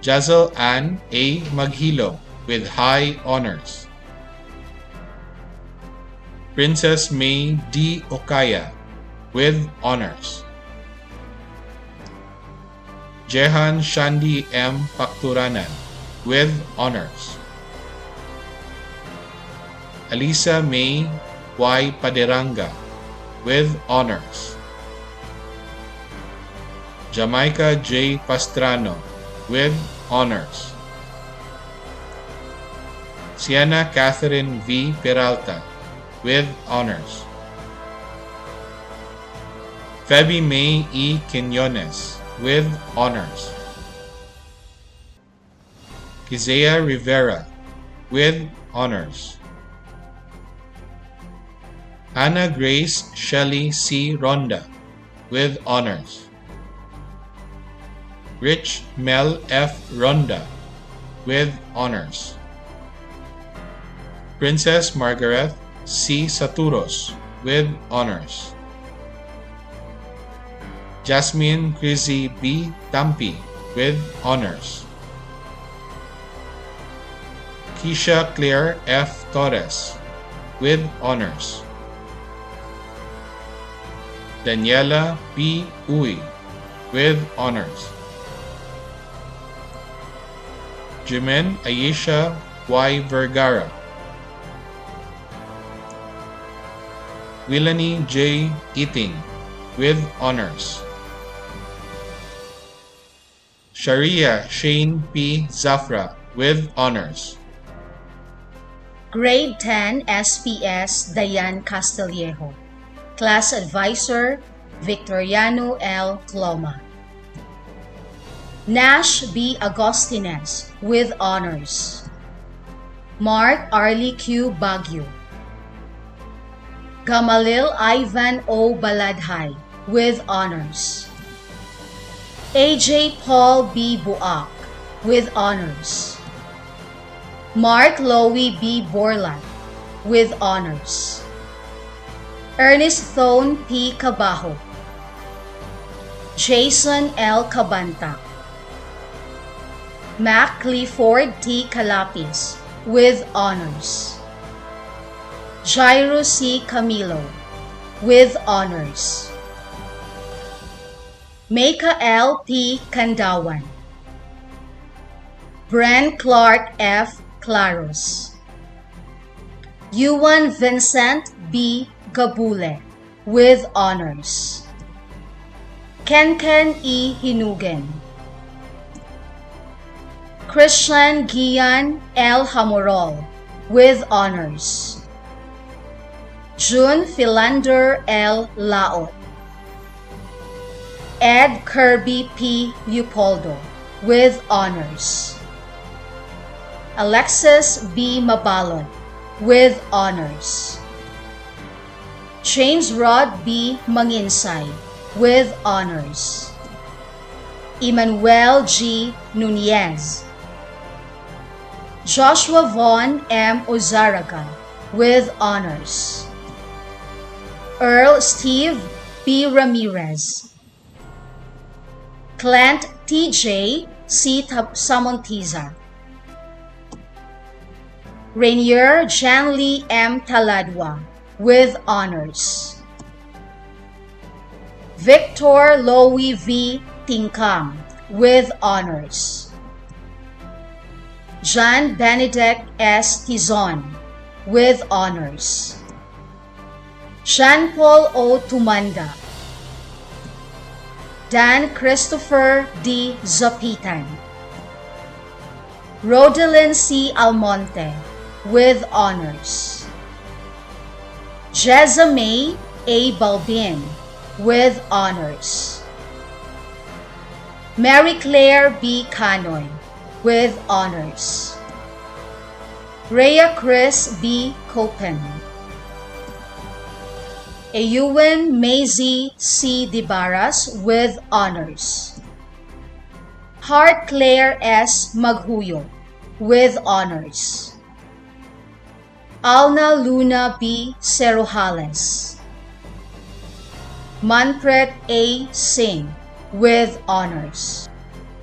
Jazel Ann A. Maghilo, with high honors. Princess May D. Okaya, with honors. Jehan Shandi M. Pakturanan, with honors. Alisa May Y. Paderanga, with honors. Jamaica J. Pastrano, with honors. Sienna Catherine V. Peralta, with honors. Feby May E. Quinones, with honors. Kizea Rivera, with honors. Anna Grace Shelley C. Ronda, with honors. Rich Mel F. Ronda, with honors. Princess Margaret C. Saturos, with honors. Jasmine Crizzy B. Tampi, with honors. Keisha Claire F. Torres, with honors. Daniela P. Uy, with honors. Jimen Ayesha Y. Vergara. Willany J. Eating, with honors. Sharia Shane P. Zafra, with honors. Grade 10 SPS Dayan Castillejo. Class Advisor Victoriano L. Cloma. Nash B. Agostines, with honors. Mark Arlie Q. Baguio. Gamalil Ivan O. Baladhay with honors. AJ Paul B. Buak with honors. Mark Lowy B. Borlat with honors. Ernest Thone P. Cabajo. Jason L. Cabanta. Mac Clifford T. Calapis with honors. Jairo C. Camilo with honors. Meka L. P. Candawan. Bren Clark F. Claros. Yuan Vincent B. Gabule with honors. Kenken E. Hinugen. Christian Gian L. Hamorol with honors. June Philander L. Laot. Ed Kirby P. Leopoldo with honors. Alexis B. Mabalon with honors. James Rod B. Manginsay with honors. Emmanuel G. Nunez. Joshua Vaughn M. Ozaraga with honors. Earl Steve B. Ramirez. Clint T.J. C. Samontiza. Rainier Janly M. Taladwa with honors. Victor Lowy V. Tingkam with honors. John Benedict S. Tizon with honors. Jean-Paul O. Tumanda. Dan Christopher D. Zapitan. Rodelyn C. Almonte with honors. Jezamay A. Balbin with honors. Mary Claire B. Canoy with honors. Rhea Chris B. Copen. Ewan Maisie C. Dibaras with honors. Hart Claire S. Maghuyo with honors. Alna Luna B. Cerojales. Manpret A. Singh with honors.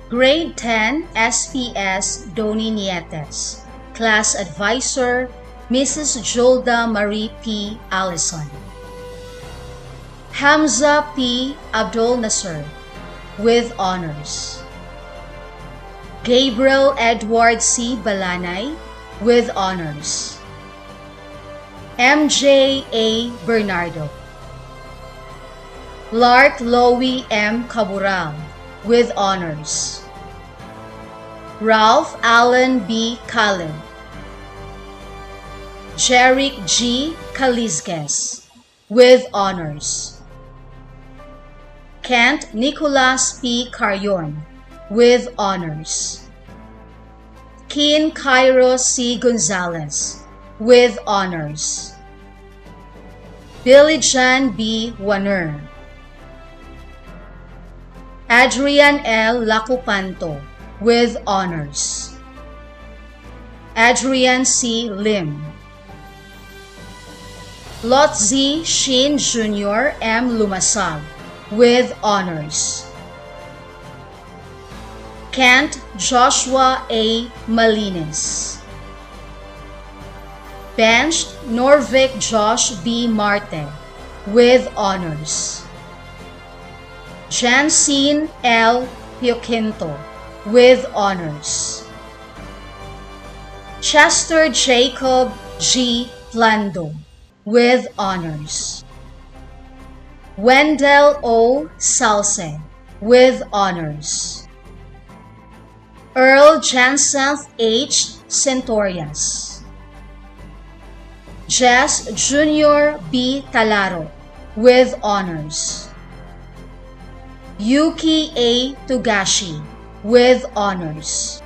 Grade 10 SPS Doni Nietes. Class Advisor Mrs. Jolda Marie P. Allison. Hamza P. Abdul Nasser with honors. Gabriel Edward C. Balanay with honors. MJ A. Bernardo. Lark Lowy M. Cabural with honors. Ralph Allen B. Caleb. Jerick G. Calizges with honors. Kent Nicolas P. Carrion with honors. Keen Cairo C. Gonzalez with honors. Billy Jan B. Warner. Adrian L. Lacupanto with honors. Adrian C. Lim. Lot Z. Shin Jr. M. Lumasag with honors. Kent Joshua A. Malines. Benched Norvik Josh B. Marte with honors. Jansine L. Pioquinto with honors. Chester Jacob G. Plando with honors. Wendell O. Salce with honors. Earl Jansen H. Centorias. Jess Jr. B. Talaro with honors. Yuki A. Tugashi with honors.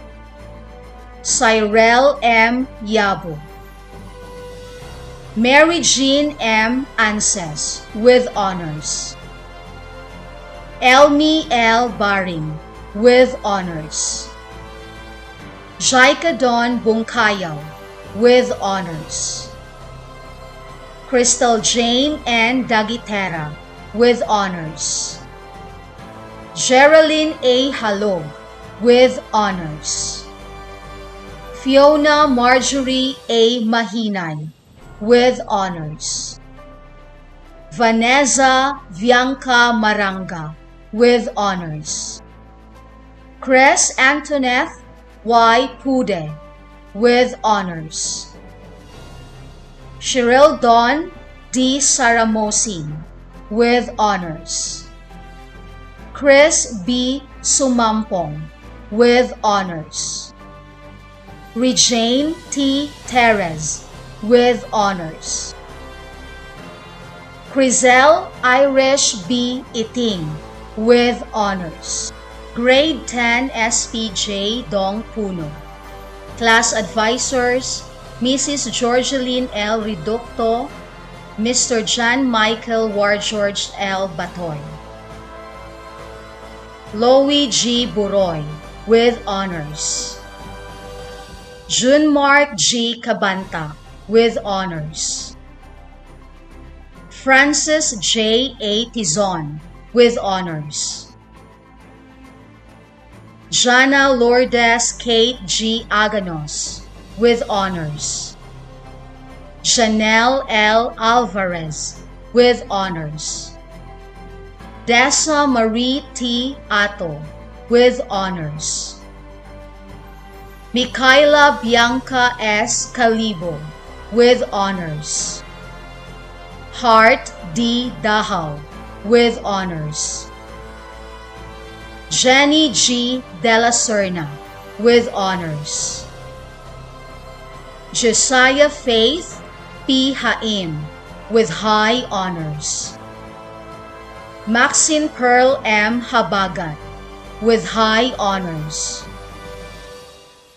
Cyril M. Yabo. Mary Jean M. Anses with honors. Elmi L. Baring with honors. Jaika Don Bungkayaw with honors. Crystal Jane N. Dagitera with honors. Geraldine A. Halog with honors. Fiona Marjorie A. Mahinay with honors. Vanessa Bianca Maranga with honors. Chris Antoinette Y. Pude with honors. Cheryl Dawn D. Saramosin with honors. Chris B. Sumampong with honors. Regine T. Terez with honors. Crisel Irish B. Iting with honors. Grade 10 SPJ Dong Puno. Class Advisors, Mrs. Georgeline L. Reducto, Mr. John Michael Wargeorge L. Batoy. Loie G. Buroy with honors. Junmark G. Cabanta with honors. Francis J. A. Tizon with honors. Jana Lourdes Kate G. Aganos with honors. Janelle L. Alvarez with honors. Dessa Marie T. Ato with honors. Micaela Bianca S. Calibo with honors. Hart D. Dahal with honors. Jenny G. Dela Serna with honors. Josiah Faith P. Haim with high honors. Maxine Pearl M. Habagat with high honors.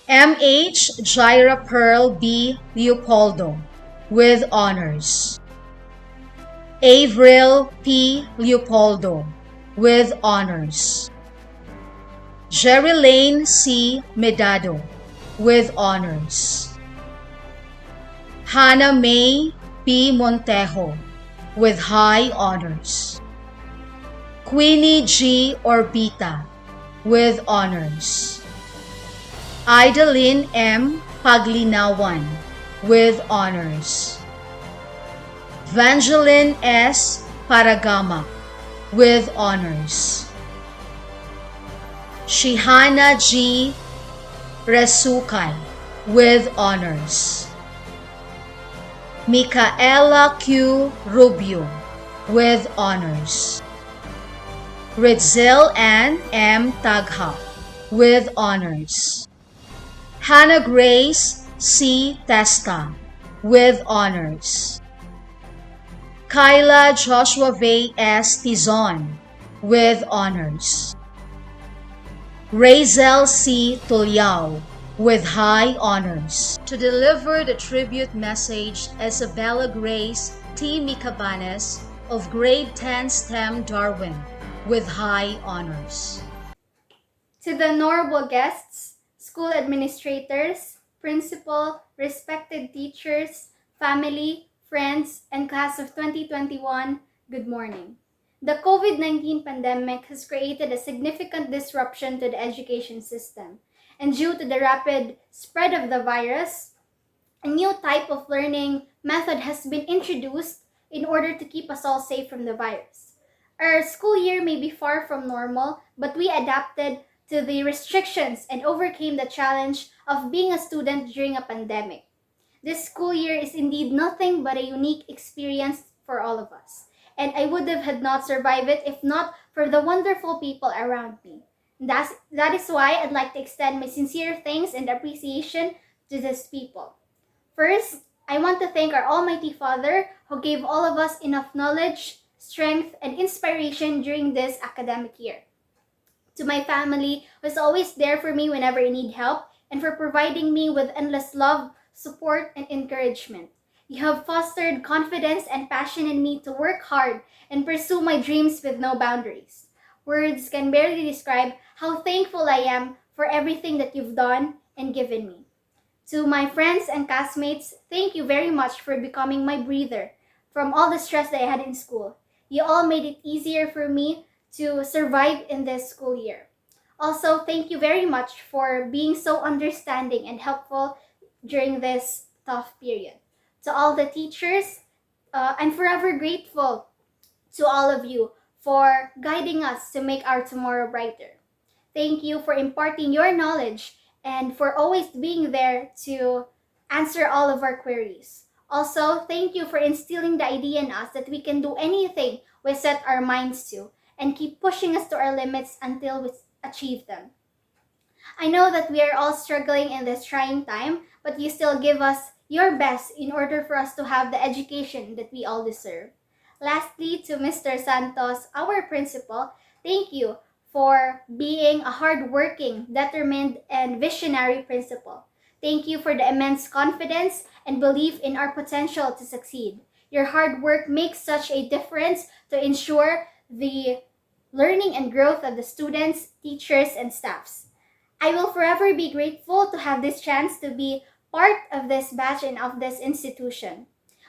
M.H. Jaira Pearl B. Leopoldo with honors. Avril P. Leopoldo with honors. Jerilane C. Medado with honors. Hannah May P. Montejo with high honors. Queenie G. Orbita with honors. Idalyn M. Paglinawan with honors. Vangeline S. Paragama with honors. Shihana G. Resukay with honors. Micaela Q. Rubio with honors. Ritzel Ann M. Tagha with honors. Hannah Grace C. Testa with honors. Kyla Joshua Vey S. Tizon with honors. Razel C. Tulyao with high honors. To deliver the tribute message, Isabella Grace T. Micabanes of Grade 10 STEM Darwin with high honors. To the honorable guests, school administrators, principal, respected teachers, family, friends, and class of 2021, good morning. The COVID-19 pandemic has created a significant disruption to the education system, and due to the rapid spread of the virus, a new type of learning method has been introduced in order to keep us all safe from the virus. Our school year may be far from normal, but we adapted to the restrictions and overcame the challenge of being a student during a pandemic. This school year is indeed nothing but a unique experience for all of us, and I would have had not survived it if not for the wonderful people around me. That is why I'd like to extend my sincere thanks and appreciation to these people. First, I want to thank our Almighty Father who gave all of us enough knowledge, strength, and inspiration during this academic year. To my family, who is always there for me whenever I need help, and for providing me with endless love, support, and encouragement. You have fostered confidence and passion in me to work hard and pursue my dreams with no boundaries. Words can barely describe how thankful I am for everything that you've done and given me. To my friends and classmates, thank you very much for becoming my breather from all the stress that I had in school. You all made it easier for me to survive in this school year. Also, thank you very much for being so understanding and helpful during this tough period. To all the teachers, I'm forever grateful to all of you for guiding us to make our tomorrow brighter. Thank you for imparting your knowledge and for always being there to answer all of our queries. Also, thank you for instilling the idea in us that we can do anything we set our minds to and keep pushing us to our limits until we achieve them. I know that we are all struggling in this trying time, but you still give us your best in order for us to have the education that we all deserve. Lastly, to Mr. Santos, our principal, thank you for being a hardworking, determined, and visionary principal. Thank you for the immense confidence and belief in our potential to succeed. Your hard work makes such a difference to ensure the learning and growth of the students, teachers, and staffs. I will forever be grateful to have this chance to be part of this batch and of this institution.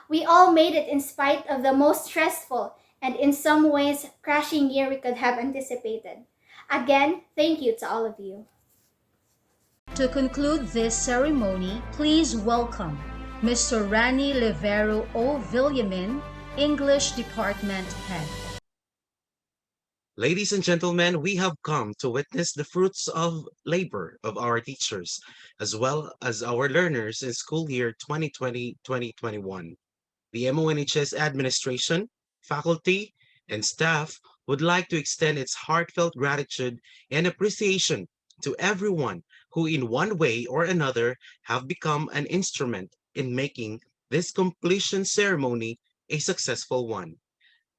We all made it in spite of the most stressful and in some ways crashing year we could have anticipated. Again, thank you to all of you. To conclude this ceremony, please welcome Mr. Rani Livero O. Villamin, English Department Head. Ladies and gentlemen, we have come to witness the fruits of labor of our teachers, as well as our learners in school year 2020-2021. The MONHS administration, faculty, and staff would like to extend its heartfelt gratitude and appreciation to everyone who in one way or another have become an instrument in making this completion ceremony a successful one.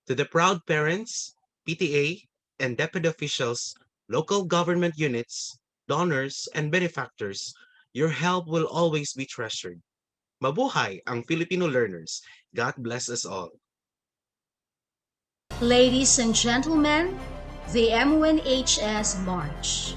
To the proud parents, PTA, and deputy officials, local government units, donors, and benefactors, your help will always be treasured. Mabuhay ang Filipino learners. God bless us all. Ladies and gentlemen, the MONHS March.